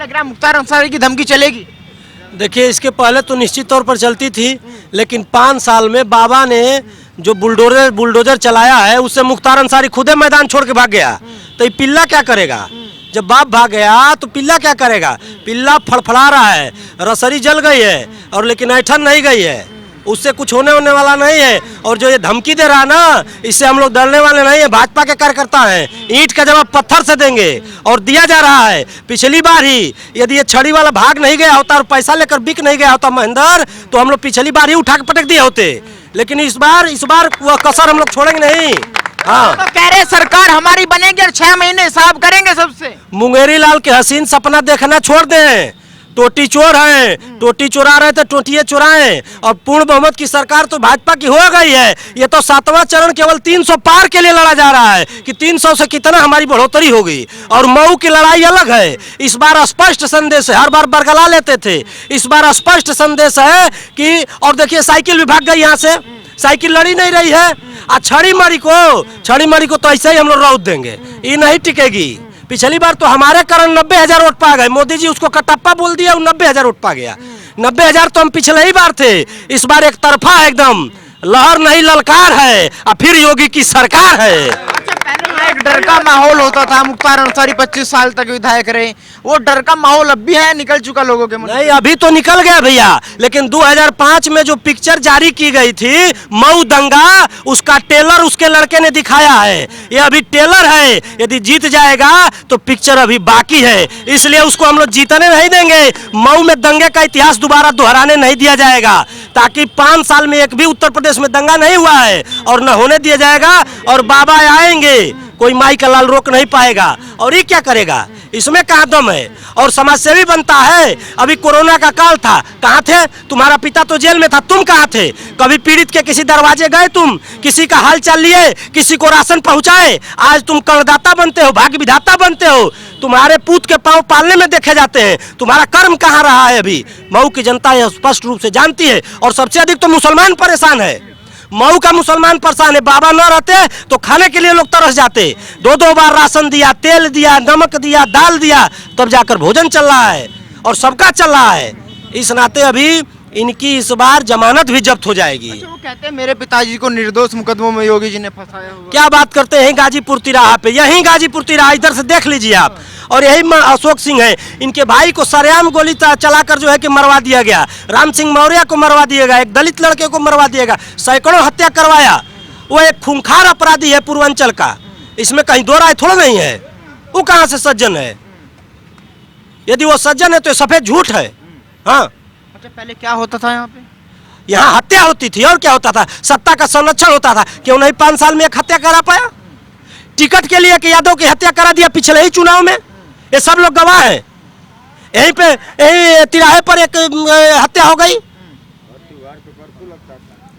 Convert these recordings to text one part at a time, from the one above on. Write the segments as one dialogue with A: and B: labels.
A: लग रहा है मुख्तार अंसारी की धमकी चलेगी?
B: देखिए, इसके पहले तो निश्चित तौर पर चलती थी, लेकिन 5 साल में बाबा ने जो बुलडोजर चलाया है उससे मुख्तार अंसारी खुदे मैदान छोड़ के भाग गया। तो ये पिल्ला क्या करेगा? जब बाप भाग गया तो पिल्ला क्या करेगा? पिल्ला फड़फड़ा रहा है, रसरी जल गई है और लेकिन ऐठन नहीं गई है, उससे कुछ होने वाला नहीं है। और जो ये धमकी दे रहा है ना, इससे हम लोग डरने वाले नहीं है। भाजपा के कार्यकर्ता हैं, ईंट का जवाब पत्थर से देंगे और दिया जा रहा है। पिछली बार ही यदि ये छड़ी वाला भाग नहीं गया होता और पैसा लेकर बिक नहीं गया होता महेंद्र, तो हम लोग पिछली बार ही उठा के पटक दिए होते। लेकिन इस बार वह कसर हम लोग छोड़ेंगे नहीं। हाँ,
A: तो कह रहे सरकार हमारी बनेगी और 6 महीने हिसाब करेंगे सबसे।
B: मुंगेरी लाल के हसीन सपना देखना छोड़ दें। टोटी चोर हैं, टोटी चुरा रहे थे, टोटिए चुराएं। और पूर्ण बहुमत की सरकार तो भाजपा की हो गई है। ये तो 7वां चरण केवल 300 पार के लिए लड़ा जा रहा है कि 300 से कितना हमारी बढ़ोतरी होगी। और मऊ की लड़ाई अलग है। इस बार स्पष्ट संदेश है, हर बार बरगला लेते थे, इस बार स्पष्ट संदेश है कि, और देखिए साइकिल भी भाग गई यहाँ से, साइकिल लड़ी नहीं रही है। छड़ी मारी को तो ऐसे ही हम लोग रौद देंगे, ये नहीं टिकेगी। पिछली बार तो हमारे कारण 90,000 वोट पा गए, मोदी जी उसको कटप्पा बोल दिया, 90,000 वोट पा गया। 90,000 तो हम पिछले ही बार थे। इस बार एक तरफा एकदम लहर नहीं ललकार है और फिर योगी की सरकार है।
A: एक डर का माहौल होता था, मुख्तार अंसारी 25 साल तक विधायक रहे, वो डर का माहौल अब भी है, निकल चुका लोगों के मन से?
B: नहीं, अभी तो निकल गया भैया, लेकिन 2005 में जो पिक्चर जारी की गई थी मऊ दंगा, उसका टेलर उसके लड़के ने दिखाया है। ये अभी टेलर है, यदि जीत जाएगा तो पिक्चर अभी बाकी है, इसलिए उसको हम लोग जीतने नहीं देंगे। मऊ में दंगे का इतिहास दोबारा दोहराने नहीं दिया जाएगा, ताकि 5 साल में एक भी उत्तर प्रदेश में दंगा नहीं हुआ है और न होने दिया जाएगा। और बाबा आएंगे, कोई माई का लाल रोक नहीं पाएगा। और ये क्या करेगा? इसमें कहाँ दम है? और समाजसेवी बनता है। अभी कोरोना का काल था, कहाँ थे? तुम्हारा पिता तो जेल में था, तुम कहाँ थे? कभी पीड़ित के किसी दरवाजे गए तुम? किसी का हाल चाल लिए? किसी को राशन पहुंचाए? आज तुम करदाता बनते हो, भाग्य विधाता बनते हो। तुम्हारे पूत के पांव पालने में देखे जाते हैं, तुम्हारा कर्म कहाँ रहा है? अभी मऊ की जनता यह स्पष्ट रूप से जानती है। और सबसे अधिक तो मुसलमान परेशान है, मऊ का मुसलमान परेशान है। बाबा न रहते तो खाने के लिए लोग तरस जाते। 2-2 बार राशन दिया, तेल दिया, नमक दिया, दाल दिया, तब जाकर भोजन चल रहा है और सबका चल रहा है। इस नाते अभी इनकी इस बार जमानत भी जब्त हो जाएगी।
A: अच्छा, वो कहते हैं मेरे पिताजी को निर्दोष मुकदमों में योगी जी ने फंसाया हुआ।
B: क्या बात करते हैं? गाजीपुर तिराहा पे, यही गाजीपुर तिराहा, इधर से देख लीजिए आप। और यही अशोक सिंह है, इनके भाई को सरेआम गोली चलाकर जो है कि मरवा दिया गया। राम सिंह मौर्य को मरवा दिया गया, एक दलित लड़के को मरवा दिया गया, सैकड़ों हत्या करवाया। वो एक खूंखार अपराधी है पूर्वांचल का, इसमें कहीं दो राय थोड़ा नहीं है। वो कहाँ से सज्जन है? यदि वो सज्जन है तो सफेद झूठ है। हाँ,
A: अच्छा, पहले क्या होता था यहाँ पे?
B: यहाँ हत्या होती थी और क्या होता था? सत्ता का संरक्षण होता था। क्यों नहीं 5 साल में एक हत्या करा पाया? टिकट के लिए कि यादव की हत्या करा दिया पिछले ही चुनाव में, ये सब लोग गवाह हैं। यहीं पे यही तिराहे पर एक हत्या हो गई,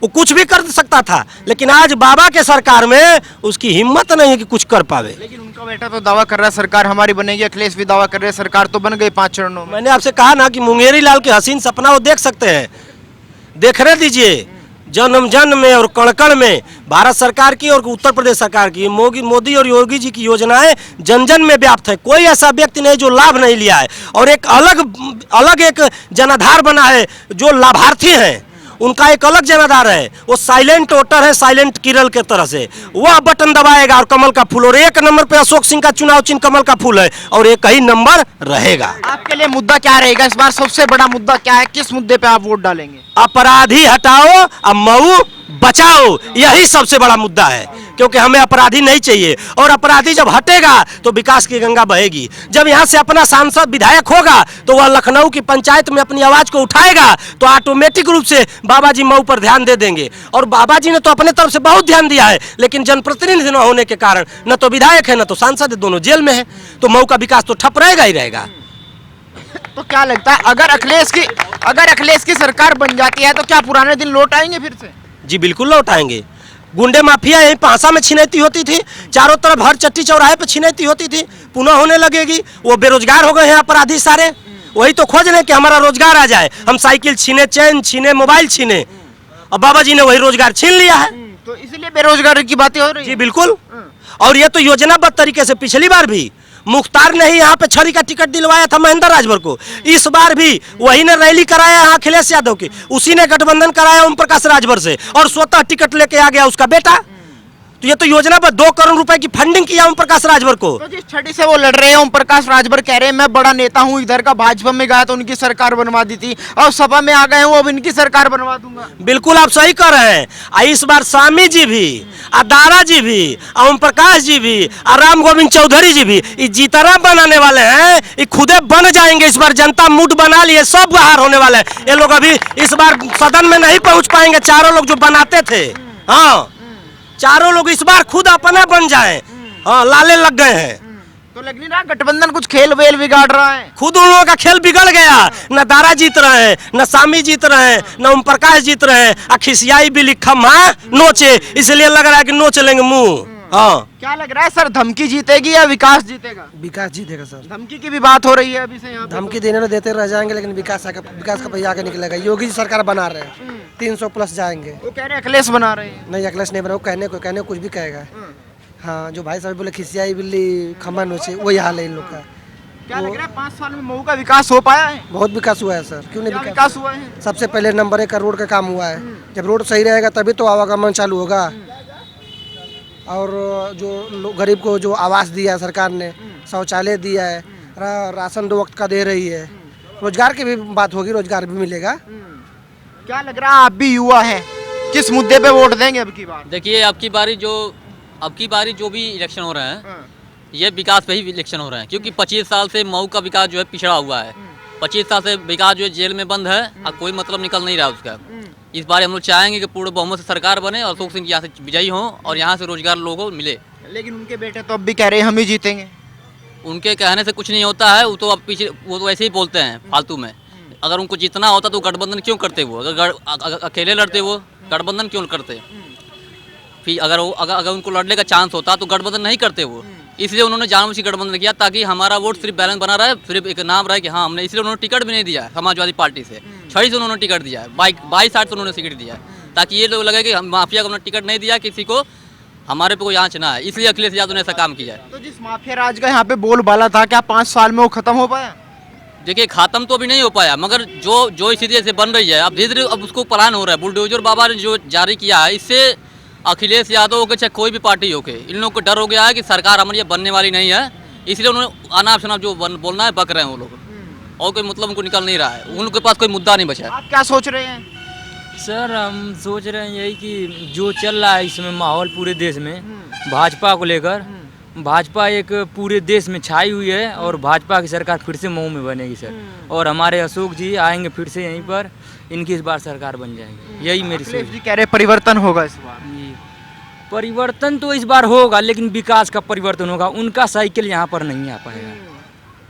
B: वो कुछ भी कर सकता था। लेकिन आज बाबा के सरकार में उसकी हिम्मत नहीं है कि कुछ कर पावे।
A: लेकिन उनका बेटा तो दावा कर रहा है सरकार हमारी बनेगी, अखिलेश भी दावा कर रहे हैं सरकार तो बन गई 5 चरणों में।
B: मैंने आपसे कहा ना कि मुंगेरी लाल के हसीन सपना वो देख सकते हैं, देखने दीजिए। जन्म जन्म में और कण कण में भारत सरकार की और उत्तर प्रदेश सरकार की, मोदी और योगी जी की योजनाएं जन जन में व्याप्त है। कोई ऐसा व्यक्ति नहीं जो लाभ नहीं लिया है। और एक अलग एक जनाधार बना है, जो लाभार्थी हैं उनका एक अलग जनाधार है। वो साइलेंट वोटर है, साइलेंट किरल के तरह से वह बटन दबाएगा और कमल का फूल। और 1 नंबर पे अशोक सिंह का चुनाव चिन्ह कमल का फूल है और 1 ही नंबर रहेगा।
A: आपके लिए मुद्दा क्या रहेगा इस बार? सबसे बड़ा मुद्दा क्या है? किस मुद्दे पे आप वोट डालेंगे?
B: अपराधी हटाओ और मऊ बचाओ, यही सबसे बड़ा मुद्दा है। क्योंकि हमें अपराधी नहीं चाहिए, और अपराधी जब हटेगा तो विकास की गंगा बहेगी। जब यहाँ से अपना सांसद विधायक होगा तो वह लखनऊ की पंचायत में अपनी आवाज को उठाएगा, तो ऑटोमेटिक रूप से बाबा जी मऊ पर ध्यान दे देंगे। और बाबा जी ने तो अपने तरफ से बहुत ध्यान दिया है, लेकिन जनप्रतिनिधि न होने के कारण न तो विधायक है न तो सांसद है, दोनों जेल में है। तो मऊ का विकास तो ठप रहेगा ही रहेगा।
A: तो क्या लगता है अगर अखिलेश की सरकार बन जाती है तो क्या पुराने दिन लौट आएंगे फिर से?
B: जी बिल्कुल लौट आएंगे। गुंडे माफिया यही पासा में छिनैती होती थी, चारों तरफ हर चट्टी चौराहे पे छिनैती होती थी, पुनः होने लगेगी। वो बेरोजगार हो गए हैं अपराधी सारे, वही तो खोज रहे हैं कि हमारा रोजगार आ जाए। हम साइकिल छीने, चैन छीने, मोबाइल छीने, और बाबा जी ने वही रोजगार छीन लिया है।
A: तो इसीलिए बेरोजगारी की बातें हो रही है।
B: जी बिल्कुल। और ये तो योजनाबद्ध तरीके से पिछली बार भी मुख्तार ने ही यहाँ पे छड़ी का टिकट दिलवाया था महेंद्र राजभर को। इस बार भी वही ने रैली कराया यहाँ अखिलेश यादव की, उसी ने गठबंधन कराया ओम प्रकाश राजभर से और स्वतः टिकट लेके आ गया उसका बेटा। तो ये तो योजना पर 2 करोड़ रुपए की फंडिंग किया ओम प्रकाश राजभर को।
A: तो जिस छड़ी से वो लड़ रहे हैं, ओम प्रकाश राजभर कह रहे हैं मैं बड़ा नेता हूं, इधर का भाजपा में गया तो उनकी सरकार बनवा दी थी और सपा में आ गए हूं, अब इनकी सरकार बनवा दूंगा।
B: बिल्कुल आप सही कर रहे हैं। इस बार स्वामी जी भी, दारा जी भी, ओम प्रकाश जी भी, राम गोविंद चौधरी जी भी ये जितना बनाने वाले हैं, ये खुदे बन जाएंगे। इस बार जनता मूड बना लिए, सब बाहर होने वाले हैं। ये लोग अभी इस बार सदन में नहीं पहुंच पाएंगे, चारों लोग जो बनाते थे। हाँ, चारों लोग इस बार खुद अपना बन जाए। हाँ, लाले लग गए हैं।
A: तो लग नहीं रहा गठबंधन कुछ खेल वेल बिगाड़ रहा है?
B: खुद उन लोगों का खेल बिगड़ गया। न दारा जीत रहे हैं, न स्वामी जीत रहे हैं, न ओम प्रकाश जीत रहे हैं। खिसियाई भी लिखा माँ नोचे, इसलिए लग रहा है कि नोच लेंगे मुंह। हाँ,
A: क्या लग रहा है सर, धमकी जीतेगी या विकास जीतेगा?
C: विकास जीतेगा सर।
A: धमकी की भी बात हो रही है अभी से यहाँ पे।
C: धमकी देने में देते रह जाएंगे, लेकिन विकास का पहिया आगे निकलेगा। योगी जी सरकार बना रहे हैं, 300 प्लस जाएंगे।
A: वो कह रहे हैं अखिलेश बना रहे हैं।
C: नहीं, अखिलेश नहीं बना, वो कहने को कुछ भी कहेगा। हाँ, जो भाई साहब बोले खिसियाई बिल्ली खम्बा नोचे, वही हाल है इन लोग का।
A: क्या लग रहा है 5 साल में मऊ का विकास हो पाया है?
C: बहुत विकास हुआ है सर, क्यों नहीं
A: क्या
C: विकास
A: विकास हुआ है?
C: सबसे पहले नंबर 1 का रोड का काम हुआ है। जब रोड सही रहेगा तभी तो आवागमन चालू होगा। और जो गरीब को जो आवास दिया है सरकार ने, शौचालय दिया है, राशन 2 वक्त का दे रही है। रोजगार की भी बात होगी, रोजगार भी मिलेगा।
A: क्या लग रहा है आप भी युवा हैं, किस मुद्दे पे वोट देंगे अब की बार?
D: देखिए अब की बारी जो भी इलेक्शन हो रहे हैं, ये विकास पे ही इलेक्शन हो रहे हैं। क्योंकि 25 साल से मऊ का विकास जो है पिछड़ा हुआ है। 25 साल से विकास जो है जेल में बंद है, अब कोई मतलब निकल नहीं रहा उसका। इस बार हम लोग चाहेंगे कि पूर्ण बहुमत से सरकार बने और अशोक सिंह यहाँ से विजयी हों और यहाँ से रोजगार लोगों को मिले।
A: लेकिन उनके बेटे तो अब भी कह रहे हैं हम ही जीतेंगे।
D: उनके कहने से कुछ नहीं होता है, वो तो अब पीछे वो तो ऐसे ही बोलते हैं फालतू में। अगर उनको जीतना होता तो गठबंधन क्यों करते वो? अगर अकेले लड़ते वो गठबंधन क्यों करते? फिर अगर उनको लड़ने का चांस होता तो गठबंधन नहीं करते वो। इसलिए उन्होंने जानबूझ के गठबंधन किया ताकि हमारा वोट सिर्फ बैलेंस बना रहे, सिर्फ एक नाम रहे कि हाँ हमने। इसलिए उन्होंने टिकट भी नहीं दिया है समाजवादी पार्टी से, 6 से उन्होंने टिकट दिया है, 22 साइड से उन्होंने टिकट दिया है ताकि ये लोग लगे कि हम माफिया को उन्होंने टिकट नहीं दिया, किसी को हमारे पे कोई आँच ना है। इसलिए अखिलेश यादव ने ऐसा काम किया है।
A: तो जिस माफिया राज का यहाँ पे बोलबाला था, क्या 5 साल में वो खत्म हो पाया?
D: देखिए खत्म तो अभी नहीं हो पाया, मगर जो स्थिति ऐसे बन रही है अब धीरे धीरे अब उसको प्लान हो रहा है। बुलडोजर बाबा ने जो जारी किया है, इससे अखिलेश यादव हो के चाहे कोई भी पार्टी हो के, इन लोगों को डर हो गया है कि सरकार हमारी ये बनने वाली नहीं है। इसलिए उन्होंने अनाप शनाप जो बोलना है बक रहे हैं वो लोग, और कोई मतलब उनको निकल नहीं रहा है। उनके पास कोई मुद्दा नहीं बचा है।
A: आप क्या सोच रहे हैं?
E: सर हम सोच रहे हैं यही कि जो चल रहा है इसमें माहौल पूरे देश में भाजपा को लेकर, भाजपा एक पूरे देश में छाई हुई है और भाजपा की सरकार फिर से मऊ में बनेगी सर। और हमारे अशोक जी आएंगे फिर से यहीं पर, इनकी इस बार सरकार बन जाएगी, यही मेरी सोच
A: अखिलेश जी कह रहे परिवर्तन होगा इस बार।
E: है। परिवर्तन तो इस बार होगा, लेकिन विकास का परिवर्तन होगा। उनका साइकिल यहाँ पर नहीं आ पाएगा।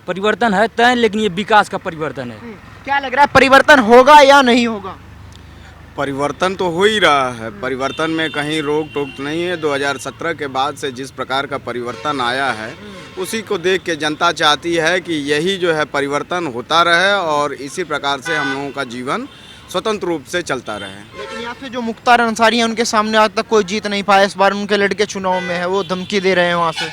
E: परिवर्तन है तय, लेकिन ये विकास का परिवर्तन है।
A: क्या लग रहा है परिवर्तन होगा या नहीं होगा?
F: परिवर्तन तो हो ही रहा है। परिवर्तन में कहीं रोक टोक तो नहीं है। 2017 के बाद से जिस प्रकार का परिवर्तन आया है, उसी को देख के जनता चाहती है कि यही जो है परिवर्तन होता रहे और इसी प्रकार से हम लोगों का जीवन स्वतंत्र रूप से चलता रहे।
A: लेकिन यहाँ पे जो मुख्तार अंसारी हैं उनके सामने आज तक कोई जीत नहीं पाया। इस बार उनके लड़के चुनाव में है, वो धमकी दे रहे हैं वहाँ से।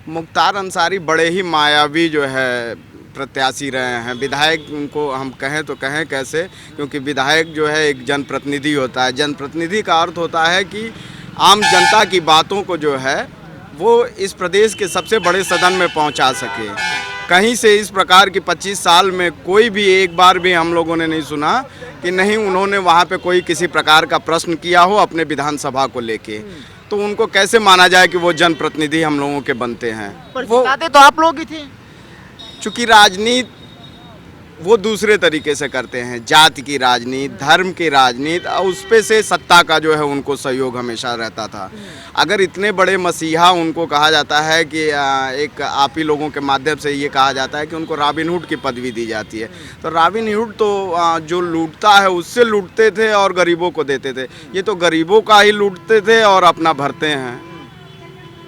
F: मुख्तार अंसारी बड़े ही मायावी जो है प्रत्याशी रहे हैं। विधायक उनको हम कहें तो कहें कैसे, क्योंकि विधायक जो है एक जनप्रतिनिधि होता है। जनप्रतिनिधि का अर्थ होता है कि आम जनता की बातों को जो है वो इस प्रदेश के सबसे बड़े सदन में पहुंचा सके। कहीं से इस प्रकार की 25 साल में कोई भी एक बार भी हम लोगों ने नहीं सुना कि नहीं उन्होंने वहाँ पे कोई किसी प्रकार का प्रश्न किया हो अपने विधानसभा को लेके। तो उनको कैसे माना जाए कि वो जनप्रतिनिधि हम लोगों के बनते हैं?
A: पर जिताते तो आप लोग ही थे।
F: चूँकि राजनीति वो दूसरे तरीके से करते हैं, जाति की राजनीति, धर्म की राजनीति, और उस पे से सत्ता का जो है उनको सहयोग हमेशा रहता था। अगर इतने बड़े मसीहा उनको कहा जाता है कि एक आप ही लोगों के माध्यम से ये कहा जाता है कि उनको रॉबिनहुड की पदवी दी जाती है, तो रॉबिनहुड तो जो लूटता है उससे लूटते थे और गरीबों को देते थे। ये तो गरीबों का ही लूटते थे और अपना भरते हैं।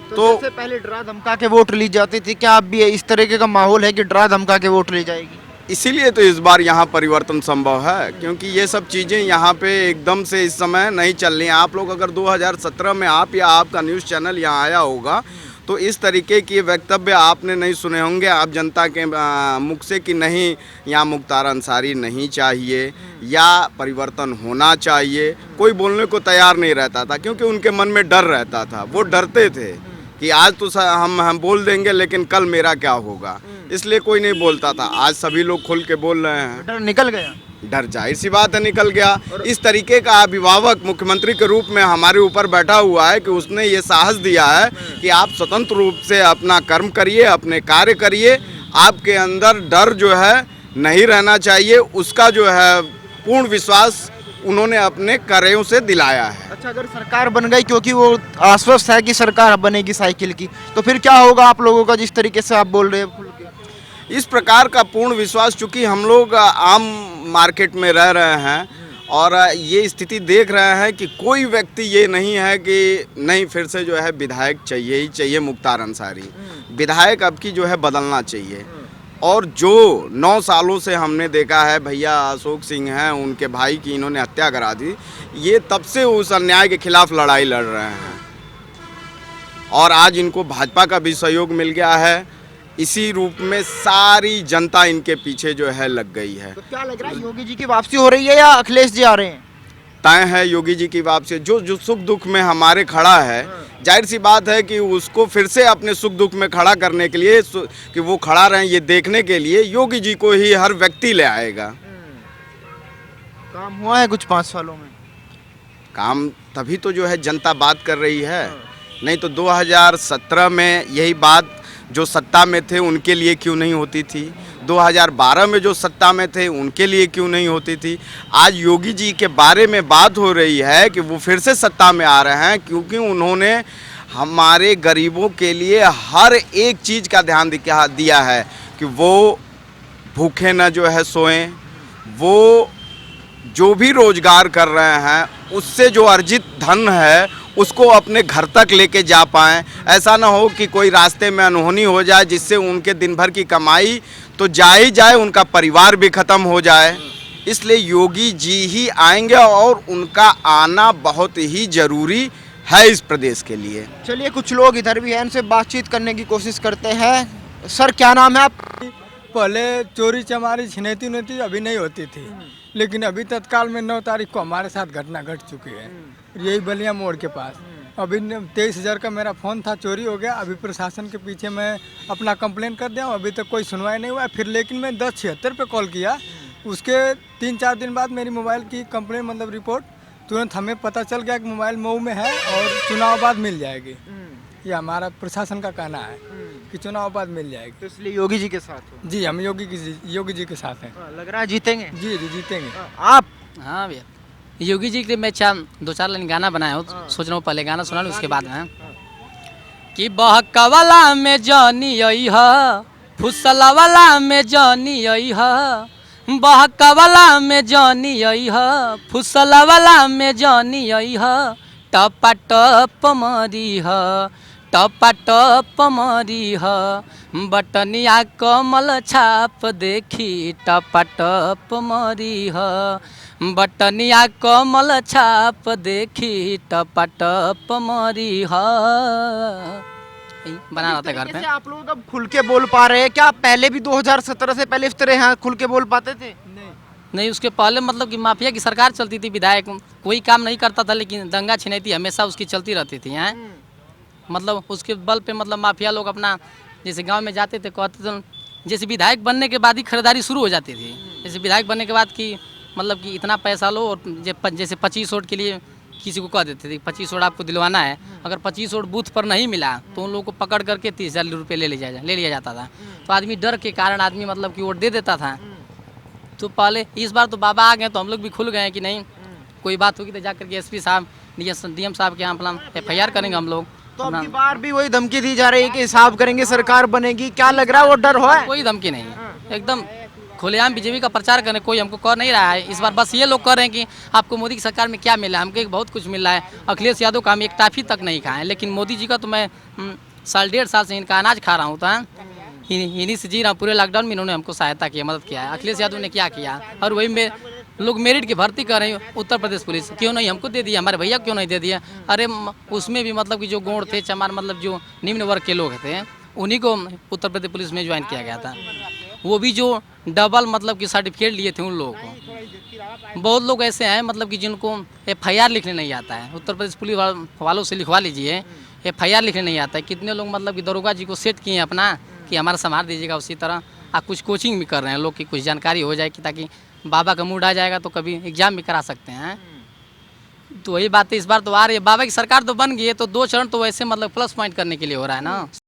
A: तो सबसे पहले डरा धमका के वोट ली जाती थी, क्या अब भी इस तरीके का माहौल है कि डरा धमका के वोट ली जाएगी?
F: इसीलिए तो इस बार यहाँ परिवर्तन संभव है, क्योंकि ये सब चीज़ें यहाँ पे एकदम से इस समय नहीं चल रही हैं। आप लोग अगर 2017 में आप या आपका न्यूज़ चैनल यहाँ आया होगा तो इस तरीके के वक्तव्य आपने नहीं सुने होंगे आप जनता के मुख से कि नहीं यहाँ मुख्तार अंसारी नहीं चाहिए या परिवर्तन होना चाहिए। कोई बोलने को तैयार नहीं रहता था क्योंकि उनके मन में डर रहता था। वो डरते थे कि आज तो हम बोल देंगे लेकिन कल मेरा क्या होगा, इसलिए कोई नहीं बोलता था। आज सभी लोग खुल के बोल रहे हैं।
A: डर निकल गया।
F: डर जाहिर सी बात है निकल गया। इस तरीके का अभिभावक मुख्यमंत्री के रूप में हमारे ऊपर बैठा हुआ है कि उसने ये साहस दिया है कि आप स्वतंत्र रूप से अपना कर्म करिए, अपने कार्य करिए, आपके अंदर डर जो है नहीं रहना चाहिए। उसका जो है पूर्ण विश्वास उन्होंने अपने कार्यों से दिलाया है।
A: अच्छा, अगर सरकार बन गई, क्योंकि वो आश्वस्त है कि सरकार बनेगी साइकिल की, तो फिर क्या होगा आप लोगों का, जिस तरीके से आप बोल रहे हैं खुल के?
F: इस प्रकार का पूर्ण विश्वास, चूँकि हम लोग आम मार्केट में रह रहे हैं और ये स्थिति देख रहे हैं कि कोई व्यक्ति ये नहीं है कि नहीं फिर से जो है विधायक चाहिए ही चाहिए मुख्तार अंसारी। विधायक अब की जो है बदलना चाहिए। और जो 9 सालों से हमने देखा है, भैया अशोक सिंह हैं, उनके भाई की इन्होंने हत्या करा दी, ये तब से उस अन्याय के खिलाफ लड़ाई लड़ रहे हैं और आज इनको भाजपा का भी सहयोग मिल गया है। इसी रूप में सारी जनता इनके पीछे जो है लग गई है।
A: तो क्या लग रहा है, योगी जी की वापसी हो रही है या अखिलेश जी आ रहे हैं?
F: तय है योगी जी की वापसी। जो सुख दुख में हमारे खड़ा है, जाहिर सी बात है कि उसको फिर से अपने सुख दुख में खड़ा करने के लिए कि वो खड़ा रहे, ये देखने के लिए योगी जी को ही हर व्यक्ति ले आएगा।
A: काम हुआ है कुछ 5 सालों में?
F: काम तभी तो जो है जनता बात कर रही है। नहीं तो 2017 में यही बात जो सत्ता में थे उनके लिए क्यों नहीं होती थी, 2012 में जो सत्ता में थे उनके लिए क्यों नहीं होती थी। आज योगी जी के बारे में बात हो रही है कि वो फिर से सत्ता में आ रहे हैं क्योंकि उन्होंने हमारे गरीबों के लिए हर एक चीज़ का ध्यान दिया है कि वो भूखे न जो है सोएं, वो जो भी रोजगार कर रहे हैं उससे जो अर्जित धन है उसको अपने घर तक लेके जा पाएँ। ऐसा ना हो कि कोई रास्ते में अनहोनी हो जाए जिससे उनके दिन भर की कमाई तो जा ही जाए, उनका परिवार भी ख़त्म हो जाए। इसलिए योगी जी ही आएंगे और उनका आना बहुत ही ज़रूरी है इस प्रदेश के लिए।
A: चलिए, कुछ लोग इधर भी हैं, इनसे बातचीत करने की कोशिश करते हैं। सर, क्या नाम है आप?
G: पहले चोरी चमारी छिनैती उनैती अभी नहीं होती थी, लेकिन अभी तत्काल में 9 तारीख को हमारे साथ घटना घट चुकी है, यही बलिया मोड़ के पास। अभी 23,000 का मेरा फ़ोन था, चोरी हो गया। अभी प्रशासन के पीछे मैं अपना कंप्लेन कर दिया हूँ, अभी तक कोई सुनवाई नहीं हुआ। फिर लेकिन मैं 1076 पे कॉल किया, उसके 3-4 दिन बाद मेरी मोबाइल की कंप्लेन मतलब रिपोर्ट तुरंत हमें पता चल गया कि मोबाइल मऊ में है और चुनाव बाद मिल जाएगी। ये हमारा प्रशासन का कहना है कि चुनाव बाद मिल जाएगी।
A: तो इसलिए योगी जी के साथ हो?
G: जी, हम योगी जी के साथ हैं।
A: लग रहा है जीतेंगे?
G: जी जीतेंगे।
A: आप?
D: हाँ भैया, योगी जी के लिए मैं 2-4 लाइन गाना बनाया हूँ, सोच रहा हूँ पहले गाना सुना लूँ उसके बाद में। कि बहकवाला में जानी आई है, फुसलवाला में जानी आई है, बहकवाला में जानी आई है, फुसलवाला में जानी आई है, टपा टप मरी है, टपा टप मरी है, बटनिया कमल छाप देखी टपा टप मरी है, बटनिया कमल छाप देखी टपा टप मरी है। बना रहा था घर पे।
A: आप लोग अब खुल के बोल पा रहे हैं क्या? पहले भी 2017 से पहले इस तरह यहाँ खुल के बोल पाते थे?
D: नहीं, उसके पहले मतलब कि माफिया की सरकार चलती थी, विधायक कोई काम नहीं करता था, लेकिन दंगा छिनैती हमेशा उसकी चलती रहती थी हैं। मतलब उसके बल पे मतलब माफिया लोग अपना जैसे गांव में जाते थे, कहते थे जैसे विधायक बनने के बाद ही खरीदारी शुरू हो जाती थी। जैसे विधायक बनने के बाद कि मतलब कि इतना पैसा लो और जैसे 25 वोट के लिए किसी को कह देते थे 25 वोट आपको दिलवाना है, अगर 25 वोट बूथ पर नहीं मिला तो उन लोगों को पकड़ करके 30,000 रुपये ले लिया जाता था। तो आदमी डर के कारण आदमी मतलब कि वोट दे देता था। तो पहले इस बार तो बाबा आ गए तो हम लोग भी खुल गए कि नहीं कोई बात होगी तो जाकर के एसपी साहब डीएम साहब के यहाँ अपना FIR करेंगे हम लोग।
A: तो अब की बार भी वही धमकी दी जा रही है कि हिसाब करेंगे, सरकार बनेगी। क्या लग रहा है, वो डर है?
D: कोई धमकी नहीं, एकदम खुलेआम बीजेपी का प्रचार करने कोई हमको कर नहीं रहा है। इस बार बस ये लोग कर रहे हैं कि आपको मोदी की सरकार में क्या मिला है, हमको एक बहुत कुछ मिल रहा है। अखिलेश यादव का हम एक टाफी तक नहीं खाए, लेकिन मोदी जी का तो मैं 1.5 साल से इनका अनाज खा रहा हूँ। तो इन्हीं से जी रहा, पूरे लॉकडाउन में इन्होंने हमको सहायता किया, मदद किया है। अखिलेश यादव ने क्या किया, और वही
H: लोग मेरिट की भर्ती कर रहे हैं। उत्तर प्रदेश पुलिस क्यों नहीं हमको दे दिया, हमारे भैया क्यों नहीं दे दिया? अरे उसमें भी मतलब कि जो गौड़ थे, चमार, मतलब जो निम्न वर्ग के लोग थे, उन्हीं को उत्तर प्रदेश पुलिस में ज्वाइन किया गया था। वो भी जो डबल मतलब कि सर्टिफिकेट लिए थे उन लोगों को। बहुत लोग ऐसे हैं मतलब कि जिनको FIR लिखने नहीं आता है। उत्तर प्रदेश पुलिस वालों से लिखवा लीजिए, FIR लिखने नहीं आता है। कितने लोग मतलब कि दरोगा जी को सेट किए हैं अपना कि हमारा संभाल दीजिएगा। उसी तरह कुछ कोचिंग भी कर रहे हैं लोग की कुछ जानकारी हो जाए कि ताकि बाबा का मूड आ जाएगा तो कभी एग्जाम भी करा सकते हैं। तो वही बात है, इस बार तो आ रही है। बाबा की सरकार तो बन गई है तो 2 चरण तो वैसे मतलब प्लस पॉइंट करने के लिए हो रहा है ना।